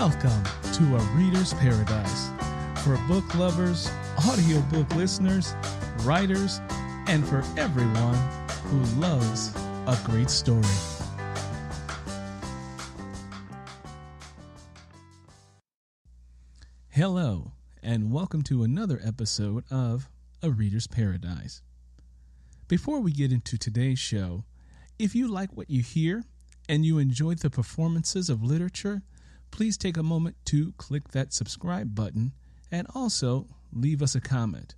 Welcome to A Reader's Paradise for book lovers, audiobook listeners, writers, and for everyone who loves a great story. Hello, and welcome to another episode of A Reader's Paradise. Before we get into today's show, if you like what you hear and you enjoyed the performances of literature, please take a moment to click that subscribe button and also leave us a comment.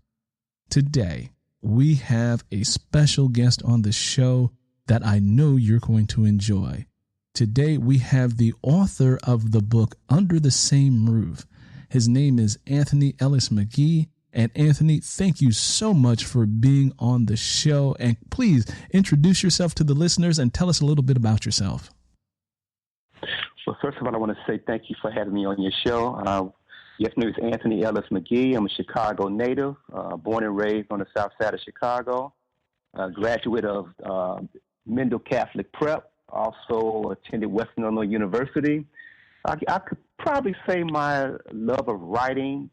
Today, we have a special guest on the show that I know you're going to enjoy. Today, we have the author of the book Under the Same Roof. His name is Anthony Ellis McGee. And Anthony, thank you so much for being on the show. And please introduce yourself to the listeners and tell us a little bit about yourself. Well, first of all, I want to say thank you for having me on your show. Yes, my name is Anthony Ellis McGee. I'm a Chicago native, born and raised on the south side of Chicago, graduate of Mendel Catholic Prep, also attended Western Illinois University. I could probably say my love of writing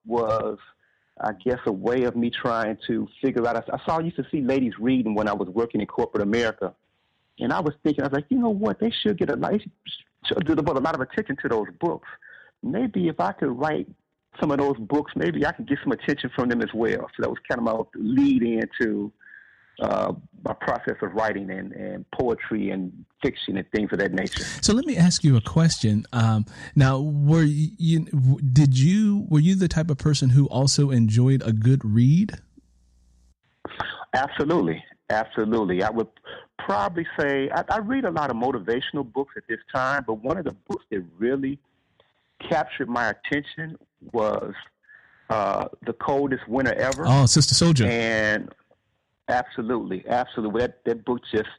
was, I guess, a way of me trying to figure out. I used to see ladies reading when I was working in corporate America. And I was thinking, I was like, you know what, they should give a lot of attention to those books. Maybe if I could write some of those books, maybe I could get some attention from them as well. So that was kind of my lead into my process of writing and poetry and fiction and things of that nature. So let me ask you a question. Now, were you the type of person who also enjoyed a good read? Absolutely. I would probably say I read a lot of motivational books at this time, but one of the books that really captured my attention was The Coldest Winter Ever. Oh, Sister Soldier. And absolutely. That book just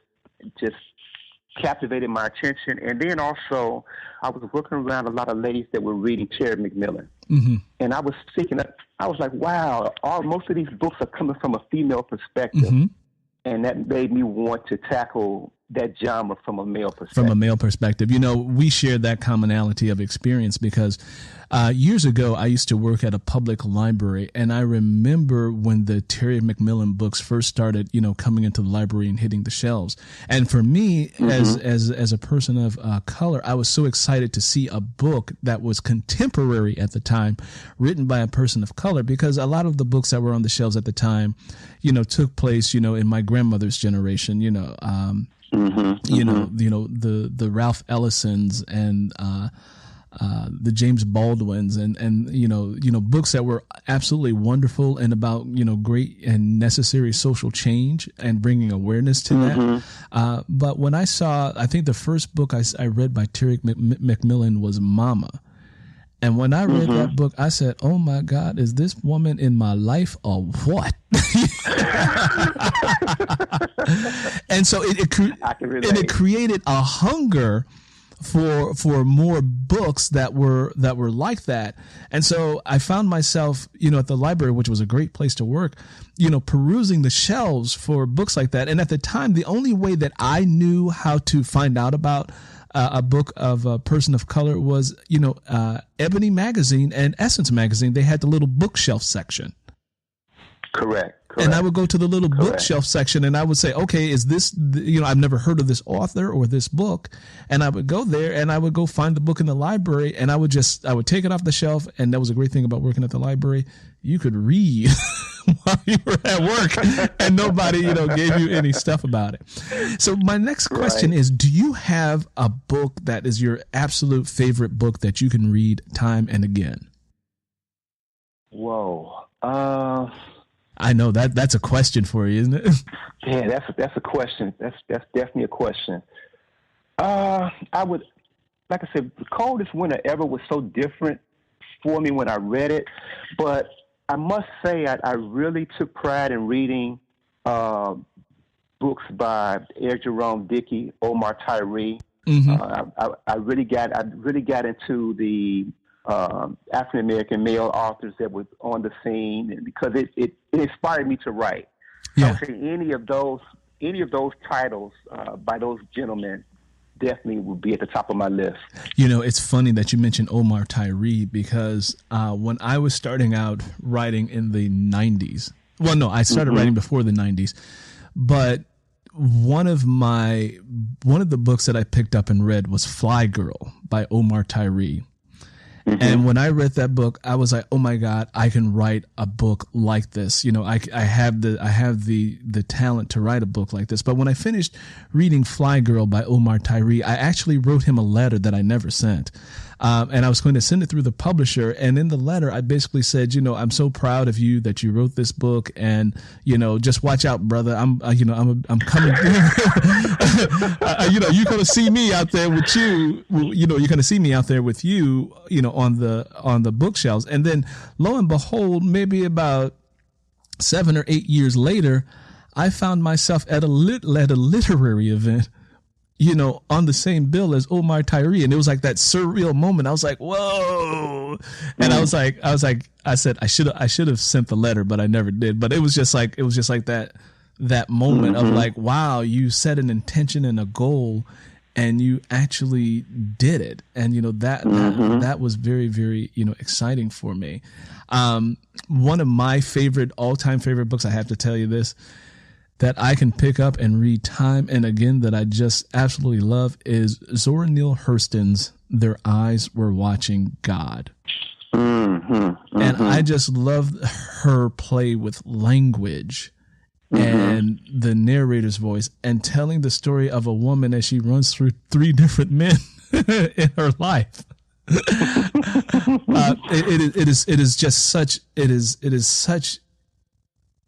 captivated my attention. And then also, I was working around a lot of ladies that were reading Terry McMillan. Mm-hmm. And I was thinking, I was like, wow, most of these books are coming from a female perspective. Mm-hmm. And that made me want to tackle that genre from a male perspective. You know, we share that commonality of experience because years ago, I used to work at a public library. And I remember when the Terry McMillan books first started, coming into the library and hitting the shelves. And for me, mm-hmm. as a person of color, I was so excited to see a book that was contemporary at the time, written by a person of color, because a lot of the books that were on the shelves at the time, took place, in my grandmother's generation, the Ralph Ellisons and the James Baldwins and books that were absolutely wonderful and about, great and necessary social change and bringing awareness to mm-hmm. that. But when I think the first book I read by Terry McMillan was Mama. And when I read mm-hmm. that book, I said, oh, my God, is this woman in my life or what? And so it created a hunger for more books that were like that. And so I found myself, at the library, which was a great place to work, perusing the shelves for books like that. And at the time, the only way that I knew how to find out about a book of a person of color was, Ebony Magazine and Essence Magazine. They had the little bookshelf section. Correct. And I would go to the little bookshelf section and I would say, okay, is this, I've never heard of this author or this book. And I would go there and I would go find the book in the library and I would take it off the shelf. And that was a great thing about working at the library. You could read while you were at work and nobody, gave you any stuff about it. So my next question is, do you have a book that is your absolute favorite book that you can read time and again? Whoa. I know that's a question for you, isn't it? Yeah, that's a question. That's definitely a question. I would, like I said, The Coldest Winter Ever was so different for me when I read it, but I must say I really took pride in reading books by Eric Jerome Dickey, Omar Tyree. Mm-hmm. I really got into the African American male authors that were on the scene, and because it inspired me to write. Yeah. I would say any of those titles by those gentlemen definitely would be at the top of my list. You know, it's funny that you mentioned Omar Tyree because when I was starting out writing in the 90s, well, no, I started writing before the 90s, but one of the books that I picked up and read was Fly Girl by Omar Tyree. And when I read that book, I was like, "Oh my God, I can write a book like this." You know, I have the talent to write a book like this. But when I finished reading Fly Girl by Omar Tyree, I actually wrote him a letter that I never sent. And I was going to send it through the publisher. And in the letter, I basically said, you know, I'm so proud of you that you wrote this book, and you know, just watch out, brother. I'm coming. You know, you're going to see me out there with you. You know, you're going to see me out there with you. You know, on the bookshelves. And then, lo and behold, maybe about 7 or 8 years later, I found myself at a literary event, you know, on the same bill as Omar Tyree. And it was like that surreal moment. I was like, whoa. And I said, I should have sent the letter, but I never did. But it was just like that moment of like, wow, you set an intention and a goal and you actually did it. And, you know, that was very, very, you know, exciting for me. One of my all-time favorite books, I have to tell you this, that I can pick up and read time and again that I just absolutely love is Zora Neale Hurston's Their Eyes Were Watching God. And I just love her play with language and the narrator's voice and telling the story of a woman as she runs through 3 different men in her life. It is such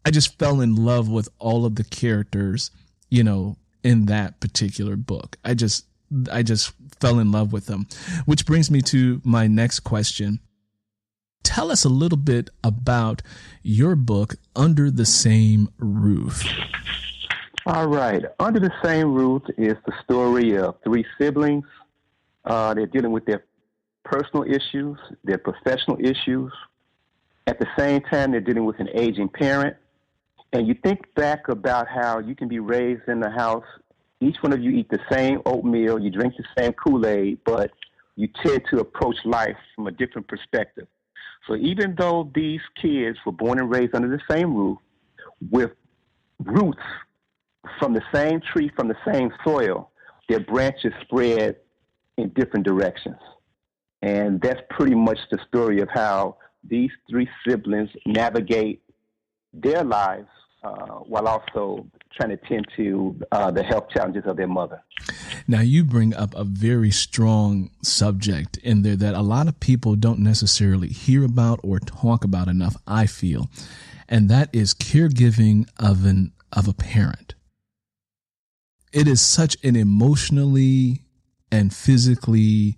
I just fell in love with all of the characters, you know, in that particular book. I just fell in love with them, which brings me to my next question. Tell us a little bit about your book, Under the Same Roof. All right. Under the Same Roof is the story of 3 siblings. They're dealing with their personal issues, their professional issues. At the same time, they're dealing with an aging parent. And you think back about how you can be raised in the house. Each one of you eat the same oatmeal, you drink the same Kool-Aid, but you tend to approach life from a different perspective. So even though these kids were born and raised under the same roof with roots from the same tree, from the same soil, their branches spread in different directions. And that's pretty much the story of how these 3 siblings navigate their lives while also trying to tend to the health challenges of their mother. Now, you bring up a very strong subject in there that a lot of people don't necessarily hear about or talk about enough, I feel, and that is caregiving of a parent. It is such an emotionally and physically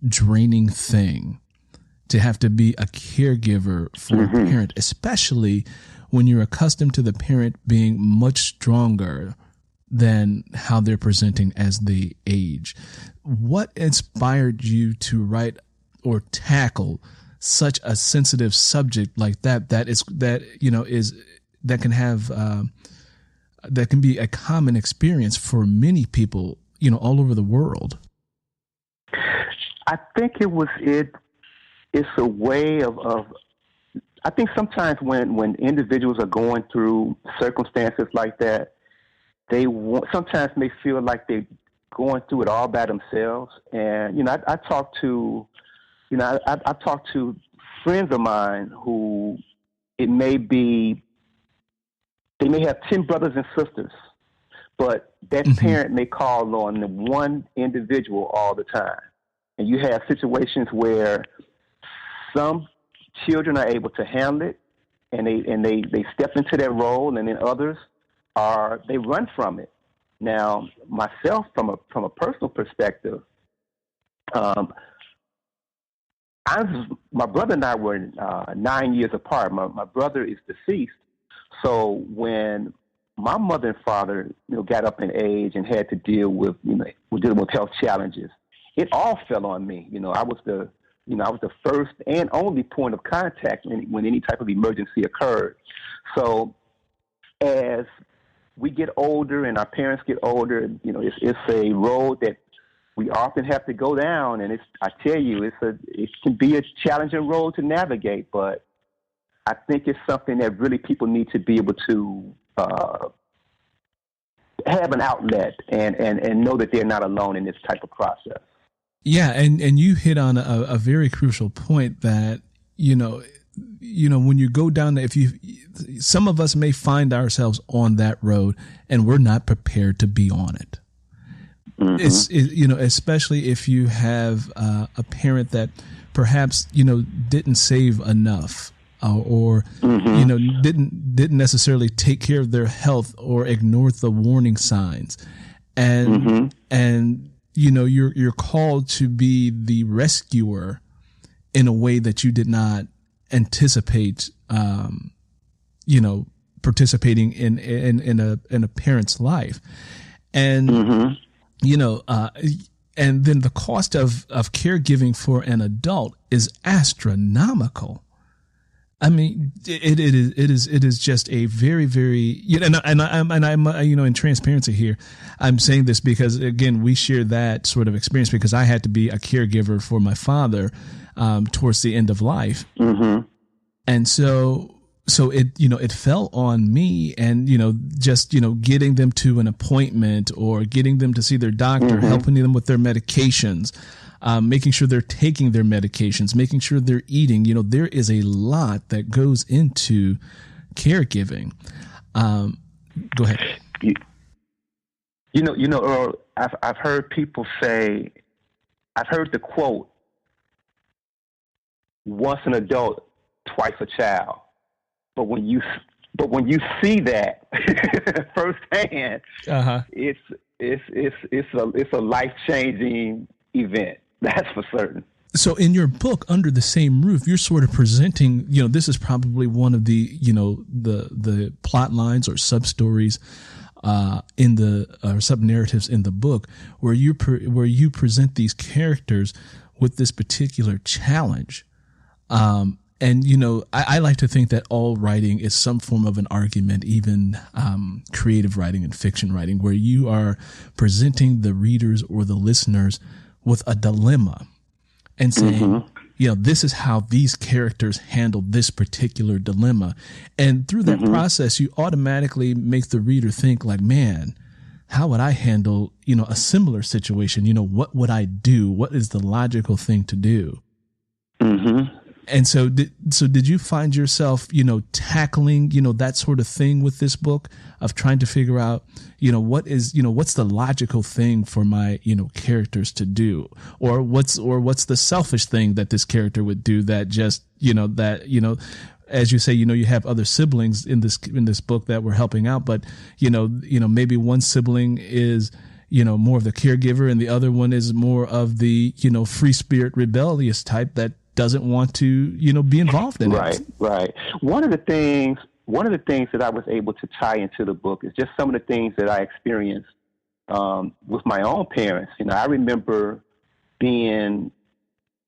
draining thing to have to be a caregiver for a parent, especially when you're accustomed to the parent being much stronger than how they're presenting as they age. What inspired you to write or tackle such a sensitive subject like that? That can be a common experience for many people, you know, all over the world. I think it's a way of I think sometimes when individuals are going through circumstances like that, they sometimes may feel like they're going through it all by themselves. And, you know, I talk to friends of mine who they may have 10 brothers and sisters, but that parent may call on the one individual all the time. And you have situations where some children are able to handle it and they step into that role, and then others they run from it. Now, myself, from a personal perspective, my brother and I were 9 years apart. My brother is deceased, so when my mother and father, you know, got up in age and had to deal with, you know, dealing with health challenges, it all fell on me. You know, I was the first and only point of contact when any type of emergency occurred. So as we get older and our parents get older, you know, it's a road that we often have to go down, and I tell you, it can be a challenging road to navigate, but I think it's something that really people need to be able to have an outlet and know that they're not alone in this type of process. Yeah, and you hit on a very crucial point that, when you go down there, some of us may find ourselves on that road and we're not prepared to be on it. Mm-hmm. Especially if you have a parent that perhaps, didn't save enough or mm-hmm. Didn't necessarily take care of their health or ignored the warning signs. And, mm-hmm. You're called to be the rescuer in a way that you did not anticipate, participating in a parent's life. And, mm-hmm. And then the cost of caregiving for an adult is astronomical. I mean, it is just a very, very, and I'm in transparency here, I'm saying this because, again, we share that sort of experience because I had to be a caregiver for my father towards the end of life. Mm-hmm. And so it fell on me, and, getting them to an appointment or getting them to see their doctor, mm-hmm. helping them with their medications, making sure they're taking their medications, making sure they're eating. There is a lot that goes into caregiving. Go ahead. Earl, I've heard people say, I've heard the quote, once an adult, twice a child. But when you see that firsthand, uh-huh. it's a life-changing event. That's for certain. So in your book, Under the Same Roof, you're sort of presenting, this is probably one of the, the plot lines or sub-stories or sub-narratives in the book where you present these characters with this particular challenge. And, I like to think that all writing is some form of an argument, even creative writing and fiction writing, where you are presenting the readers or the listeners with a dilemma and saying, mm-hmm. This is how these characters handle this particular dilemma. And through that mm-hmm. process, you automatically make the reader think like, man, how would I handle, a similar situation? What would I do? What is the logical thing to do? Mm-hmm. And so did you find yourself, tackling, that sort of thing with this book of trying to figure out, what's the logical thing for my, characters to do, or what's the selfish thing that this character would do that just, as you say, you have other siblings in this book that were helping out, but, maybe one sibling is, more of the caregiver and the other one is more of the, free spirit rebellious type that doesn't want to, be involved in it. Right. One of the things that I was able to tie into the book is just some of the things that I experienced with my own parents. I remember being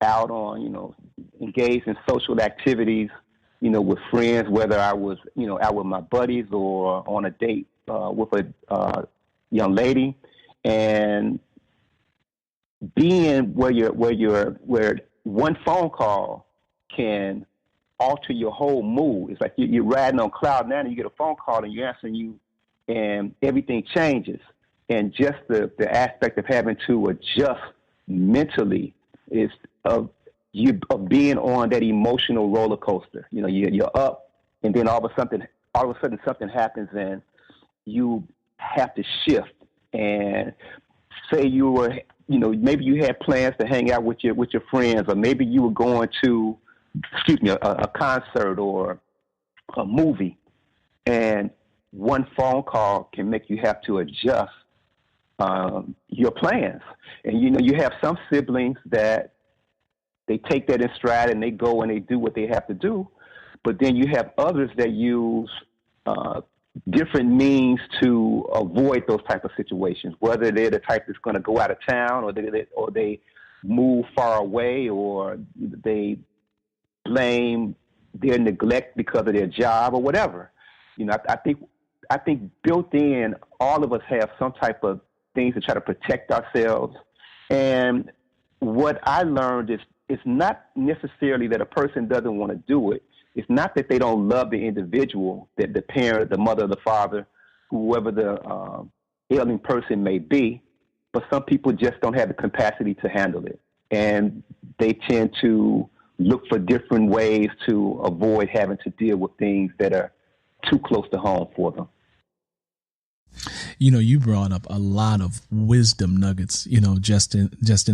out on, engaged in social activities, with friends, whether I was, out with my buddies or on a date with a young lady, and being where one phone call can alter your whole mood. It's like you're riding on cloud nine and you get a phone call and you're answering and everything changes. And just the aspect of having to adjust mentally is of being on that emotional roller coaster. You're up, and then all of a sudden something happens and you have to shift. And say you were, maybe you had plans to hang out with your friends, or maybe you were going to, a concert or a movie, and one phone call can make you have to adjust your plans. And you have some siblings that they take that in stride and they go and they do what they have to do, but then you have others that use different means to avoid those type of situations, whether they're the type that's going to go out of town, or they move far away, or they blame their neglect because of their job or whatever. I think built in, all of us have some type of things to try to protect ourselves And what I learned is it's not necessarily that a person doesn't want to do it. It's not that they don't love the individual, that the parent, the mother, the father, whoever the ailing person may be, but some people just don't have the capacity to handle it. And they tend to look for different ways to avoid having to deal with things that are too close to home for them. You know, you brought up a lot of wisdom nuggets, you know, just in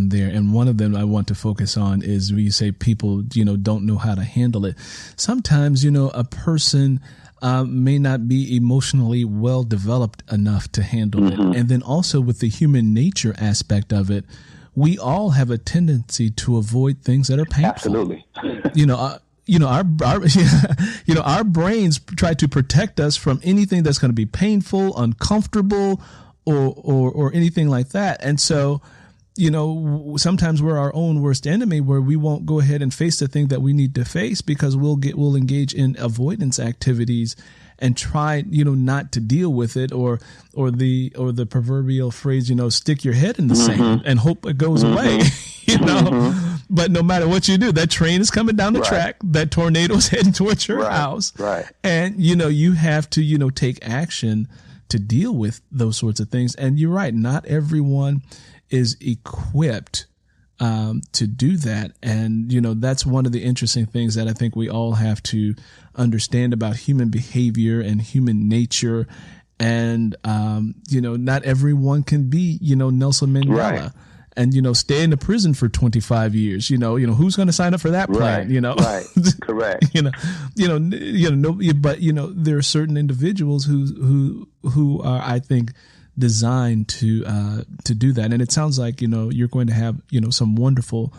there. And one of them I want to focus on is where you say people, you know, don't know how to handle it. Sometimes, you know, a person may not be emotionally well developed enough to handle it. And then also with the human nature aspect of it, we all have a tendency to avoid things that are painful. Absolutely. Our brains try to protect us from anything that's going to be painful, uncomfortable, or anything like that. And so, you know, sometimes we're our own worst enemy, where we won't go ahead and face the thing that we need to face because we'll engage in avoidance activities and try, you know, not to deal with it, or the proverbial phrase, you know, stick your head in the sand and hope it goes away, you know. But no matter what you do, that train is coming down the track, that tornado is heading towards your house. Right. And, you know, you have to, you know, take action to deal with those sorts of things. And you're right. Not everyone is equipped to do that. And, you know, that's one of the interesting things that I think we all have to understand about human behavior and human nature. And, you know, not everyone can be, you know, Nelson Mandela. And, you know, stay in the prison for 25 years, you know, who's going to sign up for that plan, you know? Right. Correct. But, you know, there are certain individuals who are, I think, designed to do that. And it sounds like, you know, you're going to have, you know, some wonderful,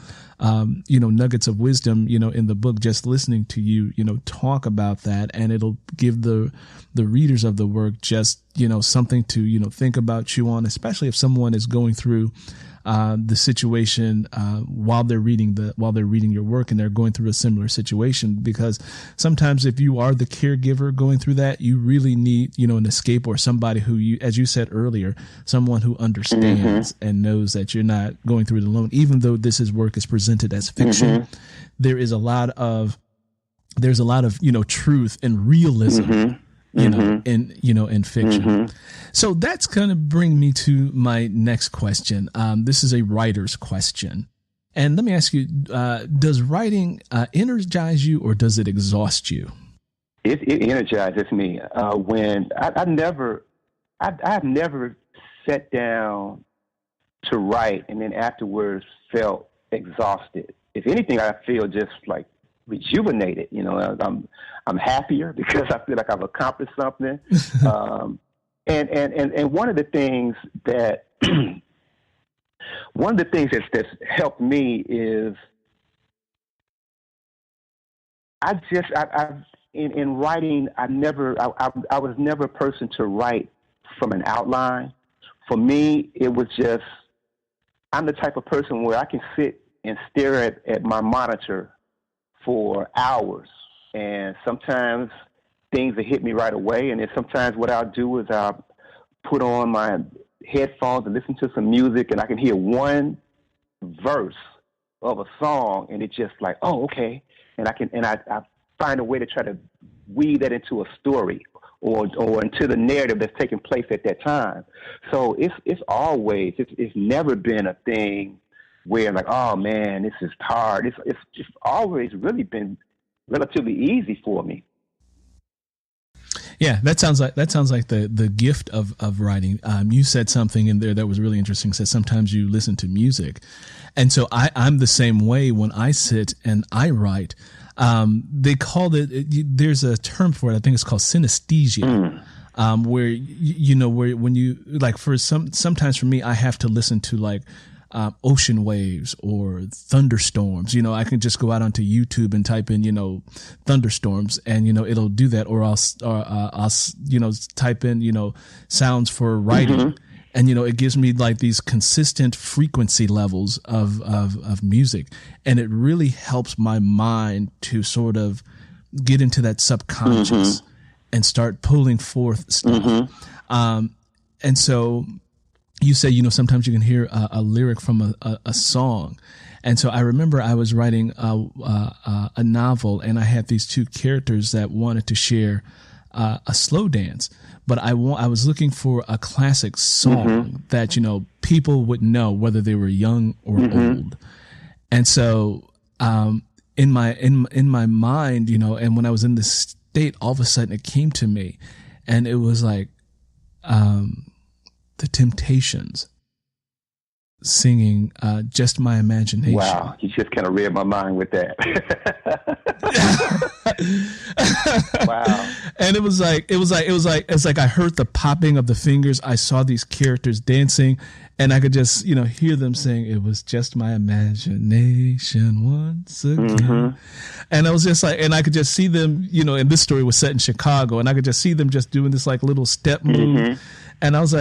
you know, nuggets of wisdom, you know, in the book, just listening to you, you know, talk about that. And it'll give the readers of the work just, you know, something to, you know, think about, chew on, especially if someone is going through the situation while they're reading your work and they're going through a similar situation. Because sometimes if you are the caregiver going through that, you really need, you know, an escape, or somebody who, you, as you said earlier, someone who understands and knows that you're not going through it alone. Even though work is presented as fiction, there's a lot of, you know, truth and realism, you know, in fiction. So that's going to bring me to my next question. This is a writer's question. And let me ask you, does writing energize you, or does it exhaust you? It energizes me. When I've never sat down to write and then afterwards felt exhausted. If anything, I feel just like rejuvenated. You know, I'm happier because I feel like I've accomplished something. And one of the things that that's helped me is in writing, I was never a person to write from an outline. For me, it was just, I'm the type of person where I can sit and stare at my monitor for hours, and sometimes things will hit me right away. And then sometimes what I'll do is I'll put on my headphones and listen to some music, and I can hear one verse of a song, and it's just like, oh, okay. And I find a way to try to weave that into a story or into the narrative that's taking place at that time. So it's never been a thing where like, oh man, this is hard. It's always really been relatively easy for me. Yeah, that sounds like the gift of writing. You said something in there that was really interesting. You said sometimes you listen to music, and so I'm the same way when I sit and I write. They call it. There's a term for it. I think it's called synesthesia. Where where when you like sometimes for me I have to listen to like ocean waves or thunderstorms. I can just go out onto YouTube and type in, thunderstorms, and, it'll do that. Or I'll type in, sounds for writing. Mm-hmm. And, it gives me like these consistent frequency levels of music. And it really helps my mind to sort of get into that subconscious and start pulling forth stuff. And so, you say, sometimes you can hear a lyric from a song. And so I remember I was writing a novel, and I had these two characters that wanted to share a slow dance, but I was looking for a classic song that, people would know whether they were young or old. And so, in my mind, and when I was in this state, all of a sudden it came to me, and it was like, the Temptations singing Just My Imagination. Wow, you just kind of read my mind with that. Wow. And it's like I heard the popping of the fingers. I saw these characters dancing, and I could just, hear them saying, "It was just my imagination once again." And I was just like, and I could just see them, and this story was set in Chicago, and I could just see them just doing this like little step move. And I was so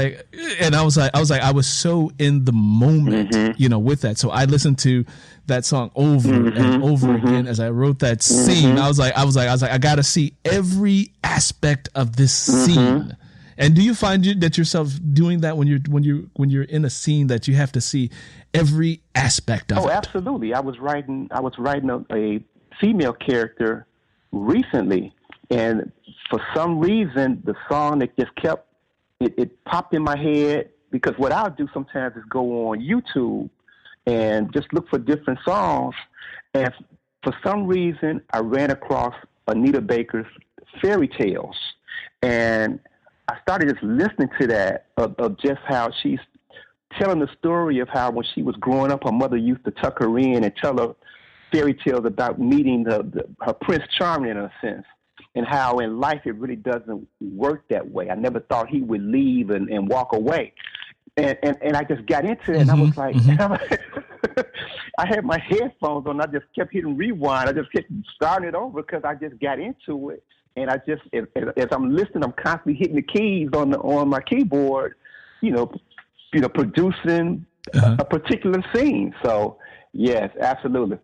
in the moment, with that. So I listened to that song over and over again as I wrote that scene. I was like, I got to see every aspect of this scene. And do you find that yourself doing that when you're in a scene, that you have to see every aspect of it? Oh, absolutely. I was writing a female character recently, and for some reason, the song that just kept. It popped in my head, because what I'll do sometimes is go on YouTube and just look for different songs. And for some reason, I ran across Anita Baker's Fairy Tales. And I started just listening to that, of just how she's telling the story of how when she was growing up, her mother used to tuck her in and tell her fairy tales about meeting her Prince Charming, in a sense. And how in life it really doesn't work that way. I never thought he would leave and walk away. And I just got into it, and I was like, I had my headphones on. I just kept hitting rewind. I just kept starting it over because I just got into it. And I just, as I'm listening, I'm constantly hitting the keys on my keyboard, producing a particular scene. So, yes, absolutely.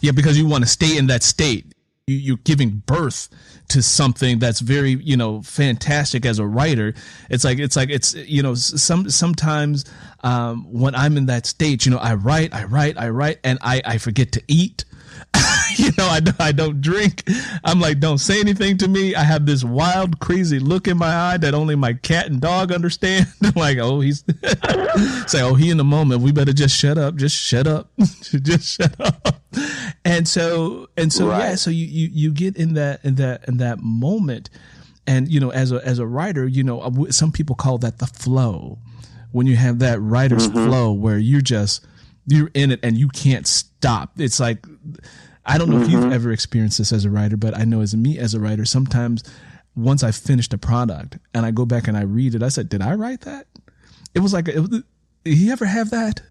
Yeah, because you want to stay in that state. You're giving birth to something that's very, fantastic as a writer. Sometimes when I'm in that state, I write, and I forget to eat. I don't drink. I'm like, don't say anything to me. I have this wild, crazy look in my eye that only my cat and dog understand. Like, oh, he's he in the moment. We better just shut up. Just shut up. Just shut up. And so right. Yeah. So you get in that moment, and as a writer, some people call that the flow. When you have that writer's flow where you're in it and you can't stop. It's like, I don't know if you've ever experienced this as a writer, but I know as a writer, sometimes once I finished a product and I go back and I read it, I said, did I write that? It was like, did you ever have that?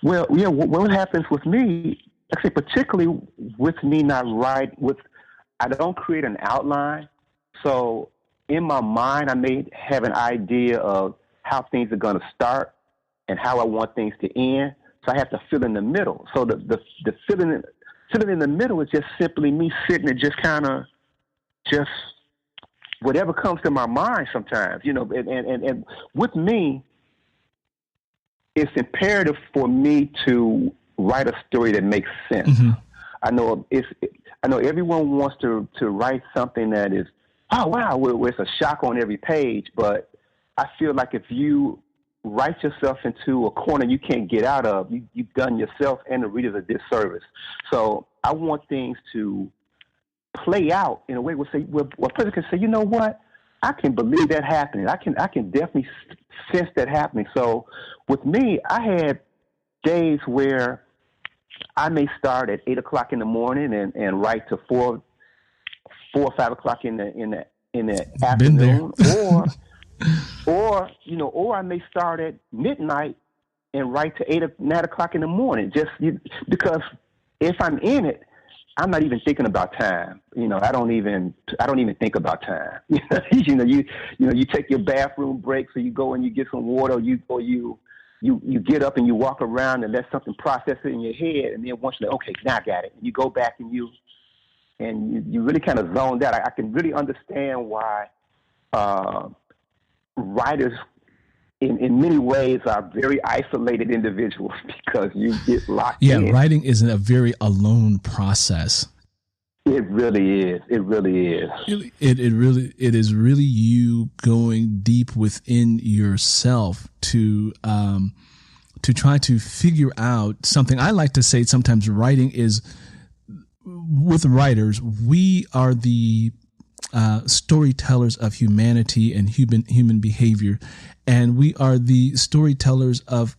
Well, yeah, what happens with me, actually, particularly with me not I don't create an outline. So in my mind, I may have an idea of how things are going to start and how I want things to end. So I have to fill in the middle. So the filling in the middle is just simply me sitting and just kind of just whatever comes to my mind sometimes, and with me, it's imperative for me to write a story that makes sense. I know everyone wants to write something that is, oh wow, where it's a shock on every page, but I feel like if you write yourself into a corner you can't get out of, you've done yourself and the readers a disservice. So I want things to play out in a way where a person can say, you know what, I can believe that happening. I can definitely sense that happening. So with me, I had days where I may start at 8 o'clock in the morning and write to 4 or 5 o'clock in the afternoon, or I may start at midnight and write to 8 or 9 o'clock in the morning. Because if I'm in it, I'm not even thinking about time. I don't even think about time. You take your bathroom break, so you go and you get some water, or you get up and you walk around and let something process it in your head, and then once you're like, okay, now I got it, and you go back and you really kind of zoned out. I can really understand why writers in many ways are very isolated individuals because you get locked in. Yeah, writing isn't a very alone process. It really is. It really is. It is really you going deep within yourself to try to figure out something. I like to say sometimes writing is, with writers, we are the storytellers of humanity and human behavior, and we are the storytellers of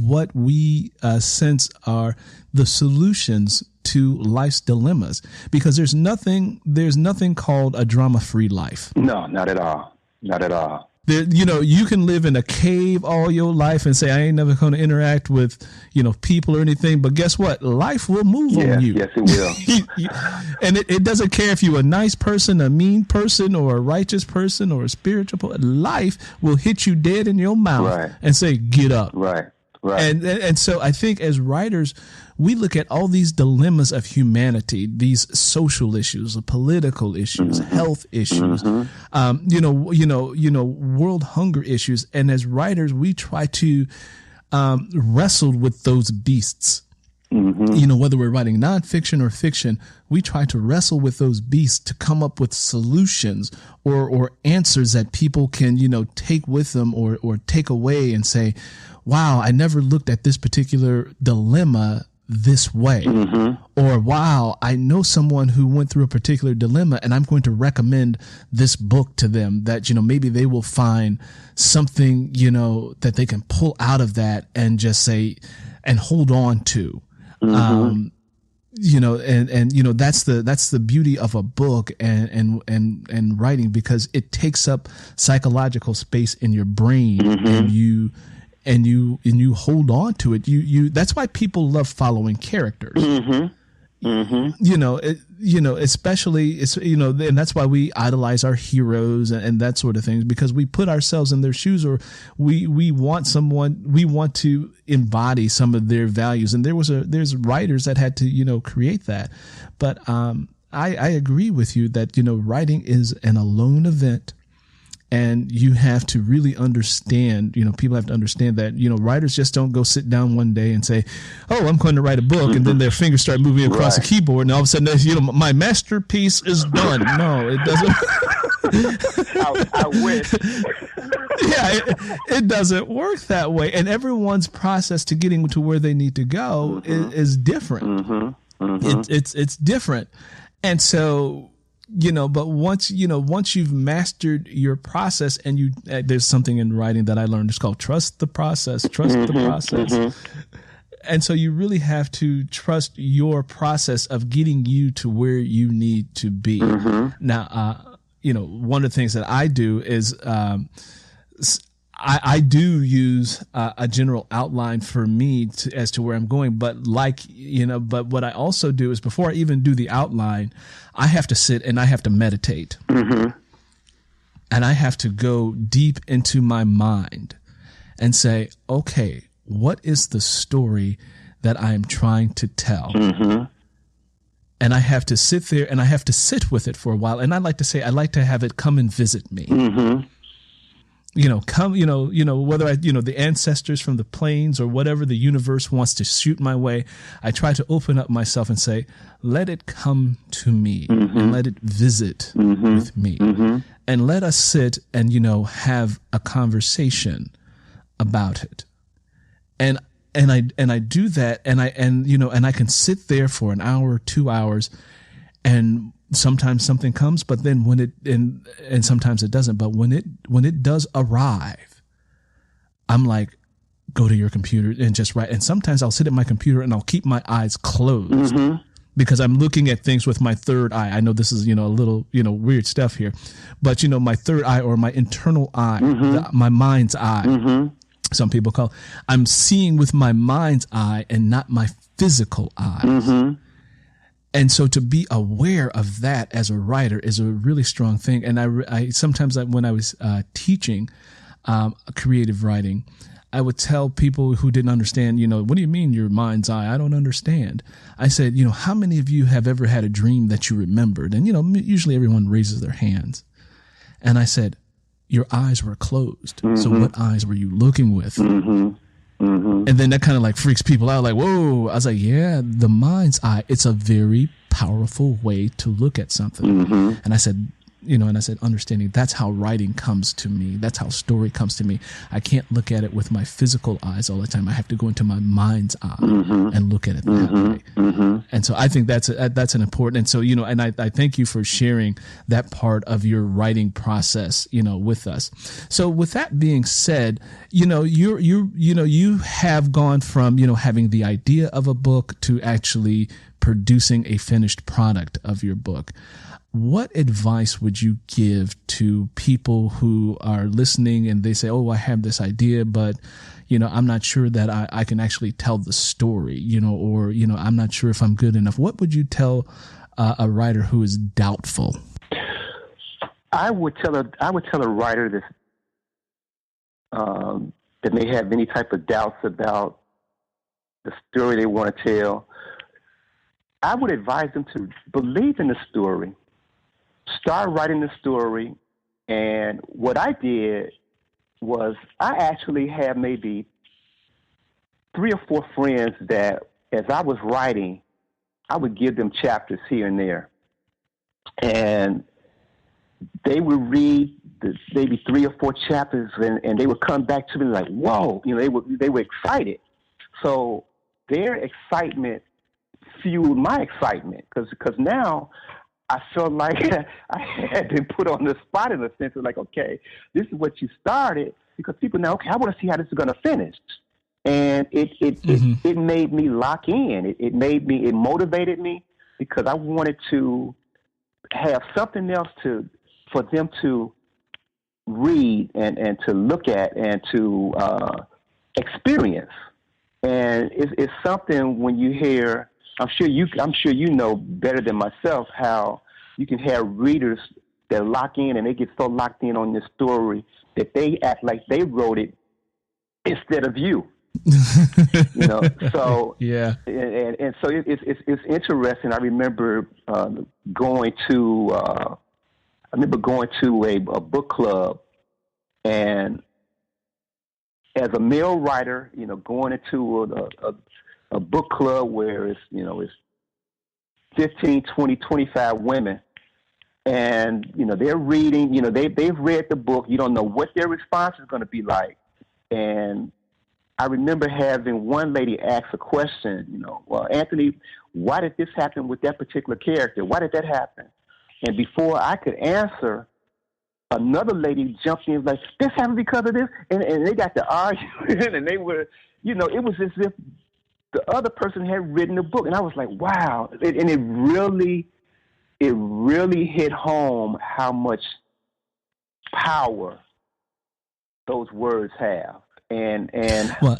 what we sense are the solutions to life's dilemmas, because there's nothing called a drama-free life. No, not at all. Not at all. There, you can live in a cave all your life and say, I ain't never going to interact with, people or anything. But guess what? Life will move on you. Yes, it will. And it doesn't care if you're a nice person, a mean person, or a righteous person, or a spiritual person. Life will hit you dead in your mouth and say, get up. Right. Right. And so I think as writers, we look at all these dilemmas of humanity, these social issues, political issues, health issues, world hunger issues. And as writers, we try to wrestle with those beasts. Whether we're writing nonfiction or fiction, we try to wrestle with those beasts to come up with solutions or answers that people can, take with them or take away and say, wow, I never looked at this particular dilemma this way. Or, wow, I know someone who went through a particular dilemma and I'm going to recommend this book to them that, maybe they will find something, that they can pull out of that and just say and hold on to. That's the beauty of a book and writing, because it takes up psychological space in your brain, and you hold on to it. That's why people love following characters. Especially it's, and that's why we idolize our heroes and that sort of things, because we put ourselves in their shoes, or we want to embody some of their values. And there's writers that had to, create that. But, I agree with you that, writing is an alone event. And you have to really understand, people have to understand that, writers just don't go sit down one day and say, oh, I'm going to write a book. And then their fingers start moving across the keyboard. And all of a sudden, my masterpiece is done. No, it doesn't. I wish. It doesn't work that way. And everyone's process to getting to where they need to go is different. It's different. And so, but once you've mastered your process, and there's something in writing that I learned, it's called trust the process. And so you really have to trust your process of getting you to where you need to be. Now, one of the things that I do is, I do use a general outline for me as to where I'm going, but but what I also do is, before I even do the outline, I have to sit and I have to meditate, and I have to go deep into my mind and say, okay, what is the story that I am trying to tell? And I have to sit there and I have to sit with it for a while. And I like to have it come and visit me. Whether the ancestors from the plains or whatever the universe wants to shoot my way, I try to open up myself and say, let it come to me and let it visit with me, and let us sit and, have a conversation about it. And I do that, and I can sit there for an hour, 2 hours, and sometimes something comes, but then and sometimes it doesn't. But when it does arrive, I'm like, go to your computer and just write. And sometimes I'll sit at my computer and I'll keep my eyes closed because I'm looking at things with my third eye. I know this is, a little, weird stuff here, but my third eye, or my internal eye, my mind's eye. Some people call, I'm seeing with my mind's eye and not my physical eyes. And so to be aware of that as a writer is a really strong thing. And I sometimes, when I was teaching creative writing, I would tell people who didn't understand, what do you mean your mind's eye? I don't understand. I said, how many of you have ever had a dream that you remembered? And, usually everyone raises their hands. And I said, your eyes were closed. So what eyes were you looking with? Mm-hmm. And then that kind of like freaks people out. Like, whoa. I was like, yeah, the mind's eye, it's a very powerful way to look at something. And I said, understanding that's how writing comes to me. That's how story comes to me. I can't look at it with my physical eyes all the time. I have to go into my mind's eye and look at it that way. And so I think that's an important. And so, and I thank you for sharing that part of your writing process, with us. So with that being said, you have gone from, having the idea of a book to actually producing a finished product of your book. What advice would you give to people who are listening and they say, oh, I have this idea, but, I'm not sure that I can actually tell the story, or, I'm not sure if I'm good enough. What would you tell a writer who is doubtful? I would tell a writer that may have any type of doubts about the story they want to tell. I would advise them to believe in the story. Start writing the story. And what I did was I actually had maybe 3 or 4 friends that as I was writing, I would give them chapters here and there. And they would read maybe 3 or 4 chapters and they would come back to me like, whoa, they were excited. So their excitement fueled my excitement because now I felt like I had been put on the spot in a sense of like, okay, this is what you started, because people now, okay, I want to see how this is going to finish. And it made me lock in. It motivated me because I wanted to have something else for them to read and to look at and to experience. And it's something when you hear, I'm sure you know better than myself how you can have readers that lock in and they get so locked in on this story that they act like they wrote it instead of you. So yeah, and so it's interesting. I remember going to a book club, and as a male writer, going into a book club where it's 15, 20, 25 women, and they're reading, they've read the book. You don't know what their response is going to be like. And I remember having one lady ask a question, well, Anthony, why did this happen with that particular character? Why did that happen? And before I could answer, another lady jumped in like, this happened because of this. And they got to arguing, and they were, it was as if the other person had written the book. And I was like, wow. And it really hit home how much power those words have. And well,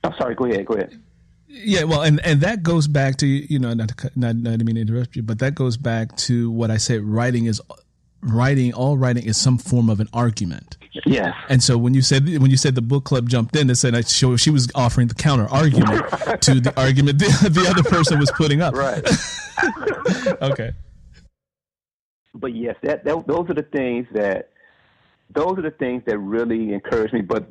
I'm sorry, go ahead. Yeah, well, and that goes back to, not to mean to interrupt you, but that goes back to what I said, all writing is some form of an argument. Yes. And so when you said the book club jumped in and said she was offering the counter argument to the argument the other person was putting up. Right. Okay. But yes, those are the things that really encourage me, but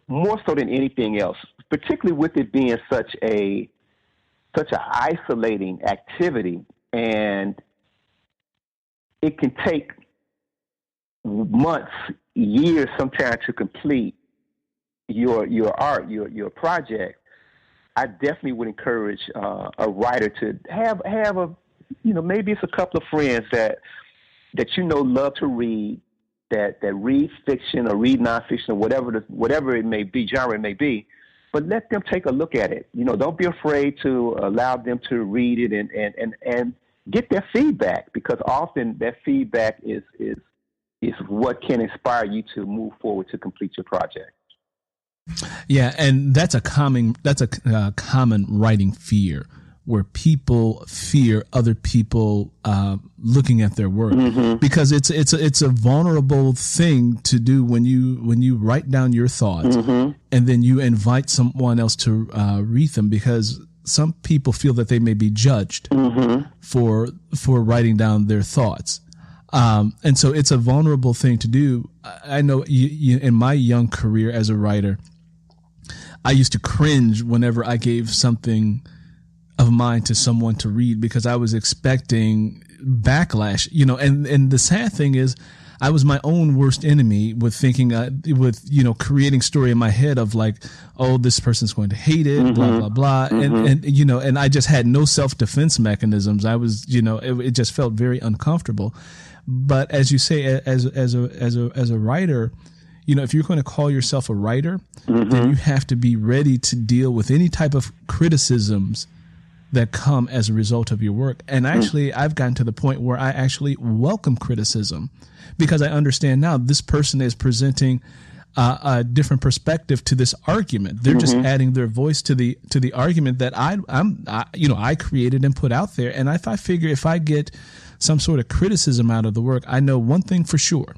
more so than anything else, particularly with it being such a isolating activity, and it can take months, years sometimes to complete your art, your project. I definitely would encourage a writer to have a, maybe it's a couple of friends that love to read, that read fiction or read nonfiction or whatever it may be, genre it may be, but let them take a look at it. Don't be afraid to allow them to read it and get their feedback, because often that feedback is what can inspire you to move forward to complete your project. Yeah, and that's a common writing fear, where people fear other people looking at their work, because it's a vulnerable thing to do when you write down your thoughts and then you invite someone else to read them, because some people feel that they may be judged for writing down their thoughts. And so it's a vulnerable thing to do. I know in my young career as a writer, I used to cringe whenever I gave something of mine to someone to read because I was expecting backlash, and the sad thing is I was my own worst enemy with thinking, creating story in my head of like, oh, this person's going to hate it, blah, blah, blah. And I just had no self-defense mechanisms. I was, it just felt very uncomfortable. But as you say, as a writer, if you're going to call yourself a writer, then you have to be ready to deal with any type of criticisms that come as a result of your work. And actually, I've gotten to the point where I actually welcome criticism because I understand now this person is presenting a different perspective to this argument. They're just adding their voice to the argument that I created and put out there. And if I figure if I get some sort of criticism out of the work, I know one thing for sure,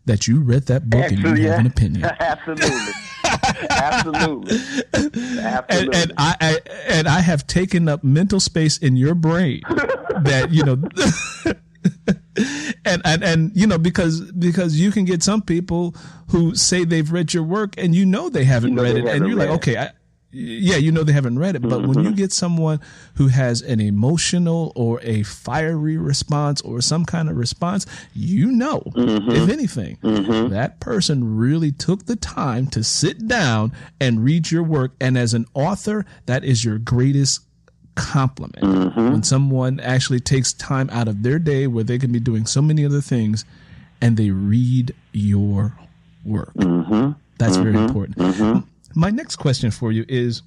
that you read that book and you have an opinion. Absolutely. Absolutely. And I have taken up mental space in your brain that, and because you can get some people who say they've read your work and they haven't read it, and you're like, okay, they haven't read it. But when you get someone who has an emotional or a fiery response or some kind of response, if anything, that person really took the time to sit down and read your work. And as an author, that is your greatest compliment. When someone actually takes time out of their day where they can be doing so many other things and they read your work. That's very important. My next question for you is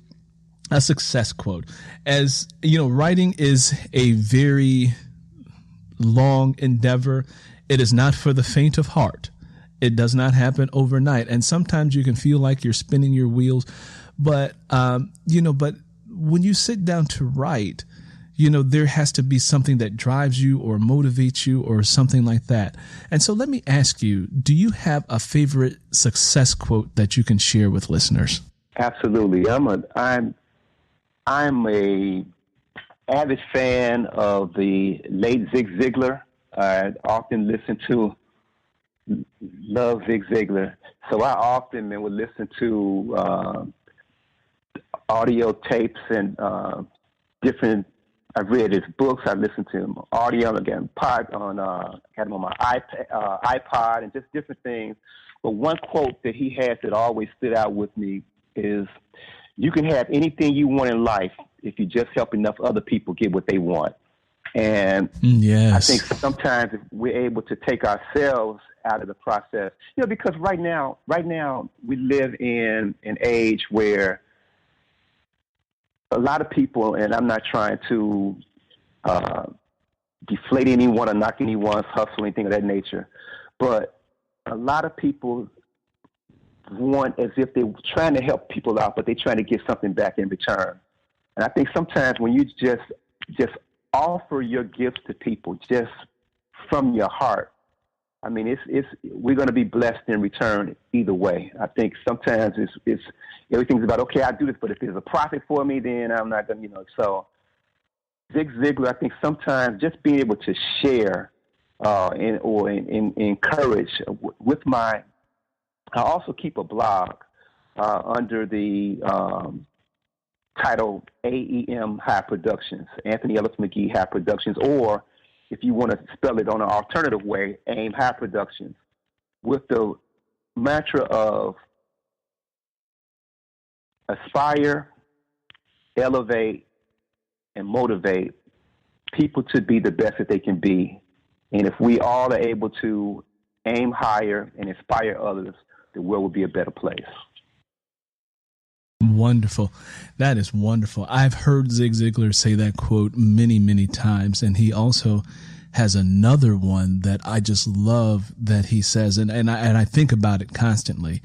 a success quote. As writing is a very long endeavor. It is not for the faint of heart. It does not happen overnight. And sometimes you can feel like you're spinning your wheels. But, but when you sit down to write, there has to be something that drives you or motivates you or something like that. And so let me ask you, do you have a favorite success quote that you can share with listeners? Absolutely. I'm a avid fan of the late Zig Ziglar. I often love Zig Ziglar. So I often would listen to audio tapes and different. I've read his books. I listened to him audio again, had him on my iPod, and just different things. But one quote that he has that always stood out with me is, "You can have anything you want in life if you just help enough other people get what they want." And I think sometimes if we're able to take ourselves out of the process, because right now we live in an age where a lot of people, and I'm not trying to deflate anyone or knock anyone's hustle or anything of that nature, but a lot of people want as if they're trying to help people out, but they're trying to get something back in return. And I think sometimes when you just offer your gifts to people just from your heart, we're going to be blessed in return either way. I think sometimes it's everything's about, okay, I do this, but if there's a profit for me, then I'm not going to, So Zig Ziglar, I think sometimes just being able to share or encourage with I also keep a blog under the title AEM High Productions, Anthony Ellis McGee High Productions, or if you want to spell it on an alternative way, AIM High Productions, with the mantra of aspire, elevate, and motivate people to be the best that they can be. And if we all are able to aim higher and inspire others, the world will be a better place. Wonderful. That is wonderful. I've heard Zig Ziglar say that quote many, many times. And he also has another one that I just love that he says, and I think about it constantly.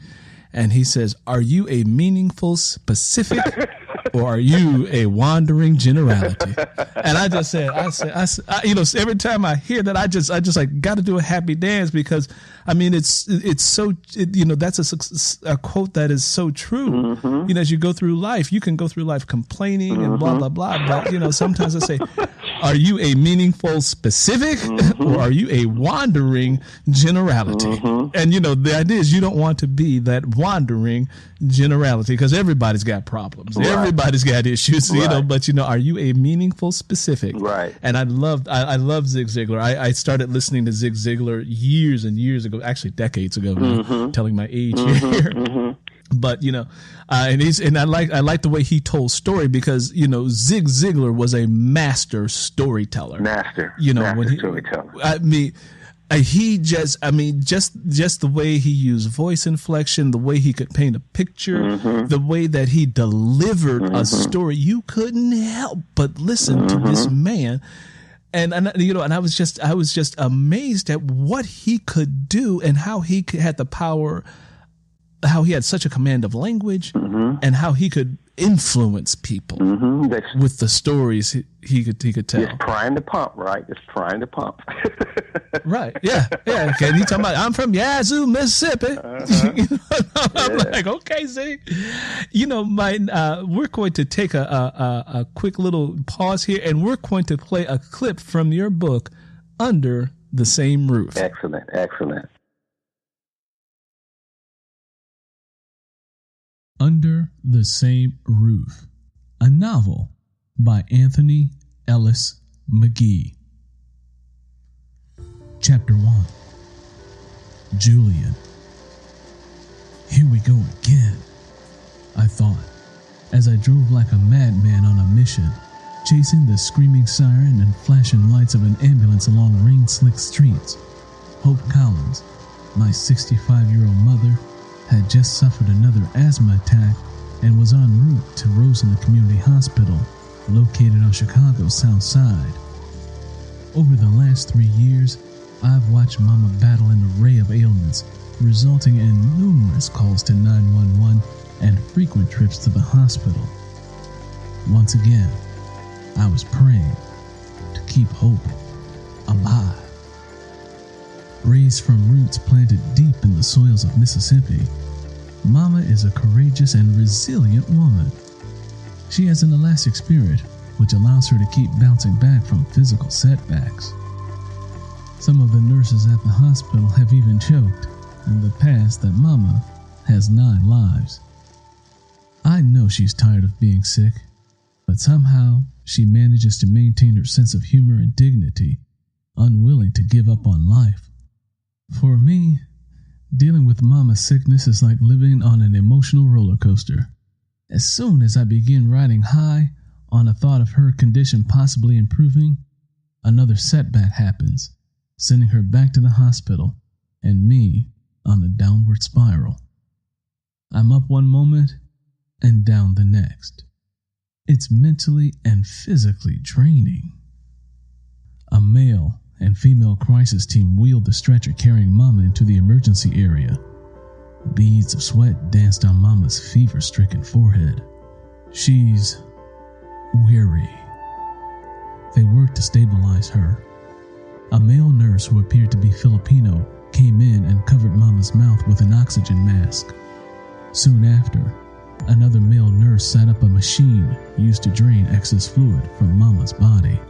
And he says, "Are you a meaningful specific or are you a wandering generality?" And I just said, every time I hear that, I just like got to do a happy dance because it's so, that's a quote that is so true. As you go through life, you can go through life complaining and blah, blah, blah. But, sometimes I say, Are you a meaningful specific or are you a wandering generality? And, the idea is you don't want to be that wandering generality because everybody's got problems. Right. Everybody's got issues, but, are you a meaningful specific? Right. And I love Zig Ziglar. I started listening to Zig Ziglar years and years ago, actually decades ago, now, telling my age here. But and I like the way he told story because Zig Ziglar was a master storyteller. Master storyteller. Just the way he used voice inflection, the way he could paint a picture, the way that he delivered a story, you couldn't help but listen to this man. And I was just amazed at what he could do and how he had the power. How he had such a command of language and how he could influence people with the stories he could tell. Just prime the pump, right? Just prime the pump. Right. Yeah. Yeah. Okay. He talking about, I'm from Yazoo, Mississippi. I'm like, okay, Zig. We're going to take a quick little pause here and we're going to play a clip from your book, Under the Same Roof. Excellent. Under the Same Roof, a novel by Anthony Ellis McGee. Chapter 1. Julian. Here we go again, I thought, as I drove like a madman on a mission, chasing the screaming siren and flashing lights of an ambulance along rain-slick streets. Hope Collins, my 65-year-old mother, had just suffered another asthma attack and was en route to Roseland Community Hospital, located on Chicago's South Side. Over the last 3 years, I've watched Mama battle an array of ailments, resulting in numerous calls to 911 and frequent trips to the hospital. Once again, I was praying to keep hope alive. Raised from roots planted deep in the soils of Mississippi, Mama is a courageous and resilient woman. She has an elastic spirit, which allows her to keep bouncing back from physical setbacks. Some of the nurses at the hospital have even joked in the past that Mama has 9 lives. I know she's tired of being sick, but somehow she manages to maintain her sense of humor and dignity, unwilling to give up on life. For me, dealing with Mama's sickness is like living on an emotional roller coaster. As soon as I begin riding high on a thought of her condition possibly improving, another setback happens, sending her back to the hospital and me on a downward spiral. I'm up one moment and down the next. It's mentally and physically draining. A male and female crisis team wheeled the stretcher carrying Mama into the emergency area. Beads of sweat danced on Mama's fever-stricken forehead. She's weary. They worked to stabilize her. A male nurse who appeared to be Filipino came in and covered Mama's mouth with an oxygen mask. Soon after, another male nurse set up a machine used to drain excess fluid from Mama's body.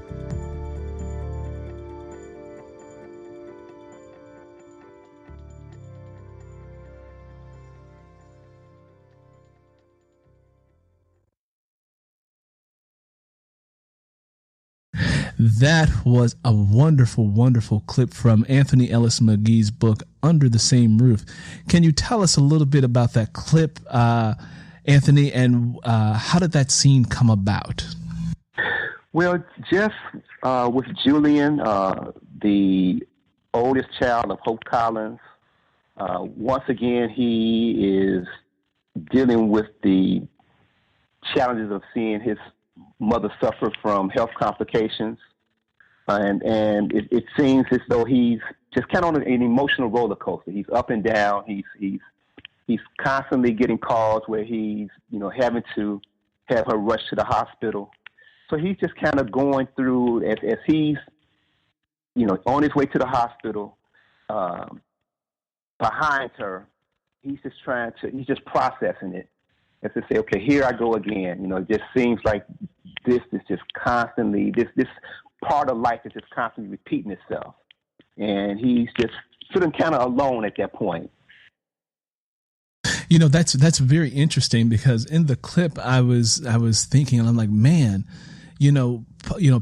That was a wonderful, wonderful clip from Anthony Ellis McGee's book, Under the Same Roof. Can you tell us a little bit about that clip, Anthony, and how did that scene come about? Well, Jeff, with Julian, the oldest child of Hope Collins, once again, he is dealing with the challenges of seeing his mother suffer from health complications. And it seems as though he's just kind of on an emotional roller coaster. He's up and down. He's constantly getting calls where he's, having to have her rushed to the hospital. So he's just kind of going through as he's, on his way to the hospital, behind her, he's just processing it. As to say, okay, here I go again. It just seems like this is just constantly, this part of life is just constantly repeating itself. And he's just feeling kind of alone at that point. You know, that's very interesting, because in the clip I was thinking, and I'm like, man, you know,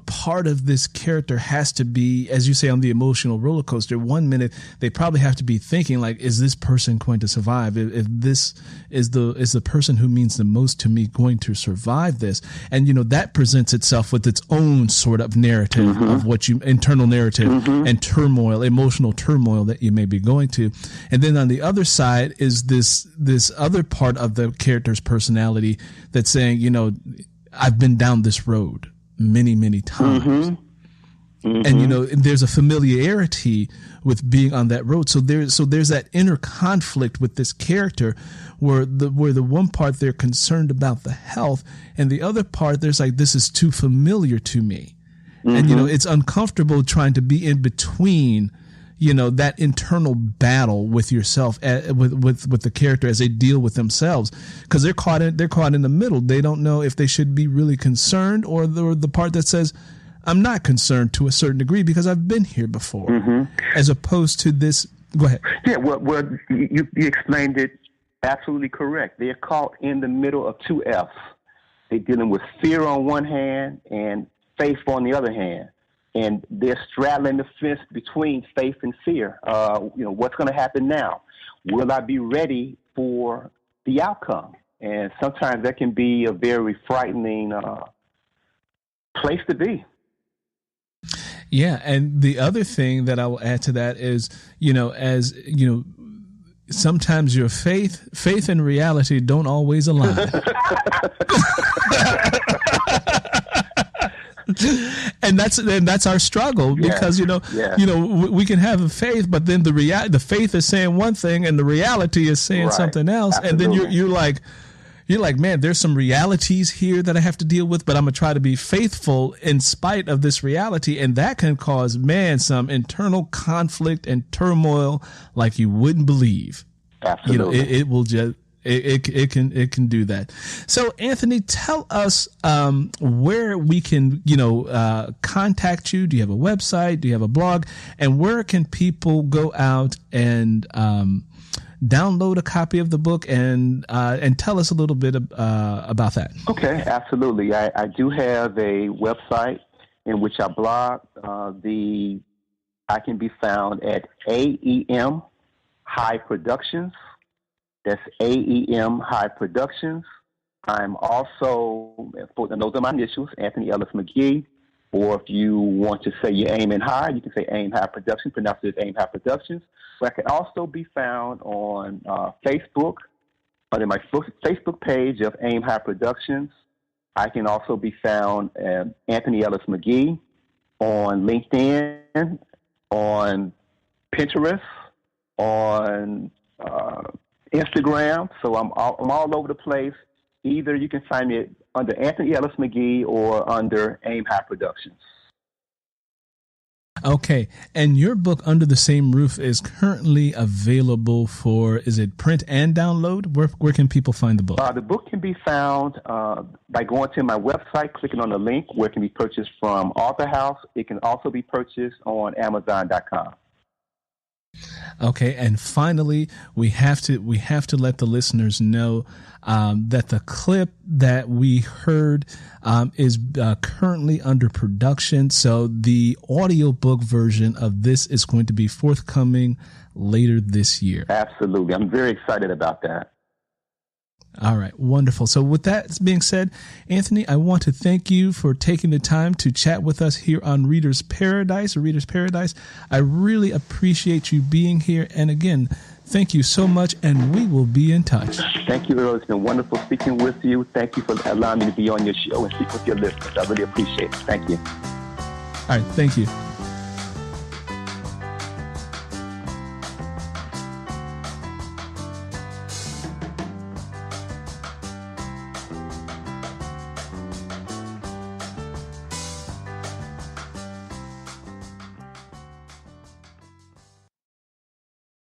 part of this character has to be, as you say, on the emotional roller coaster. 1 minute they probably have to be thinking like, is this person going to survive? If this is the person who means the most to me going to survive this? And, you know, that presents itself with its own sort of narrative of internal narrative and turmoil, emotional turmoil that you may be going to. And then on the other side is this other part of the character's personality that's saying, you know, I've been down this road many, many times. And, you know, there's a familiarity with being on that road. So there's that inner conflict with this character where the one part they're concerned about the health, and the other part there's like, this is too familiar to me. And, you know, it's uncomfortable trying to be in between, you know, that internal battle with yourself, with the character as they deal with themselves, because they're caught in the middle. They don't know if they should be really concerned, or the part that says, I'm not concerned to a certain degree because I've been here before, as opposed to this. Go ahead. Yeah, well, you explained it absolutely correct. They're caught in the middle of two F's. They're dealing with fear on one hand and faith on the other hand. And they're straddling the fence between faith and fear. You know, what's going to happen now? Will I be ready for the outcome? And sometimes that can be a very frightening place to be. Yeah, and the other thing that I will add to that is, you know, as you know, sometimes your faith and reality don't always align. And that's our struggle, because you know we can have a faith, but then the faith is saying one thing and the reality is saying something else. Absolutely. And then you're like, man, there's some realities here that I have to deal with, but I'm gonna try to be faithful in spite of this reality, and that can cause, man, some internal conflict and turmoil like you wouldn't believe. Absolutely. You know, it will just. It can do that. So, Anthony, tell us where we can, you know, contact you. Do you have a website? Do you have a blog? And where can people go out and download a copy of the book and tell us a little bit about that? Okay, absolutely. I do have a website in which I blog. I can be found at AEM High Productions. That's AEM High Productions. I'm also, those are my initials, Anthony Ellis McGee. Or if you want to say you're aiming high, you can say AIM High Productions, pronounce it as AIM High Productions. But I can also be found on Facebook, under my Facebook page of AIM High Productions. I can also be found at Anthony Ellis McGee on LinkedIn, on Pinterest, on Instagram. So I'm all over the place. Either you can find me under Anthony Ellis McGee or under AIM High Productions. Okay. And your book, Under the Same Roof, is currently available for, is it print and download? Where can people find the book? The book can be found by going to my website, clicking on the link where it can be purchased from Author House. It can also be purchased on Amazon.com. Okay, and finally, we have to let the listeners know that the clip that we heard is currently under production. So the audiobook version of this is going to be forthcoming later this year. Absolutely, I'm very excited about that. All right, wonderful. So with that being said, Anthony, I want to thank you for taking the time to chat with us here on Reader's Paradise. I really appreciate you being here. And again, thank you so much, and we will be in touch. Thank you, Earl. It's been wonderful speaking with you. Thank you for allowing me to be on your show and speak with your listeners. I really appreciate it. Thank you. All right, thank you.